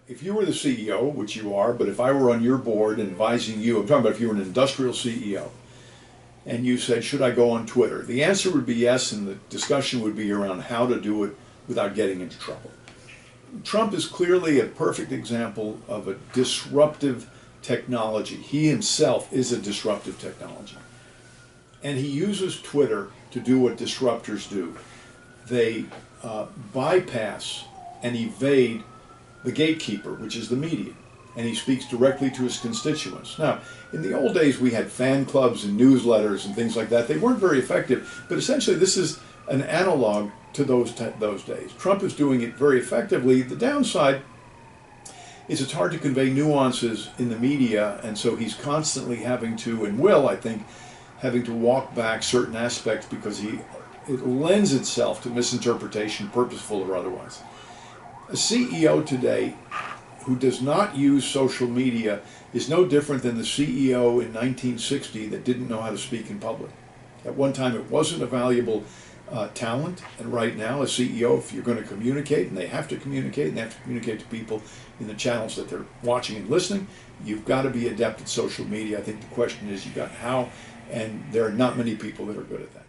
If you were the CEO, which you are, but if I were on your board advising you, I'm talking about if you were an industrial CEO, and you said, should I go on Twitter? The answer would be yes, and the discussion would be around how to do it without getting into trouble. Trump is clearly a perfect example of a disruptive technology. He himself is a disruptive technology. And he uses Twitter to do what disruptors do. They bypass and evade the gatekeeper, which is the media, and he speaks directly to his constituents. Now, in the old days, we had fan clubs and newsletters and things like that. They weren't very effective, but essentially this is an analog to those days. Trump is doing it very effectively. The downside is it's hard to convey nuances in the media, and so he's constantly having to, and will, I think, having to walk back certain aspects because it lends itself to misinterpretation, purposeful or otherwise. A CEO today who does not use social media is no different than the CEO in 1960 that didn't know how to speak in public. At one time it wasn't a valuable talent, and right now a CEO, if you're going to communicate, and they have to communicate to people in the channels that they're watching and listening, you've got to be adept at social media. I think the question is you've got how, and there are not many people that are good at that.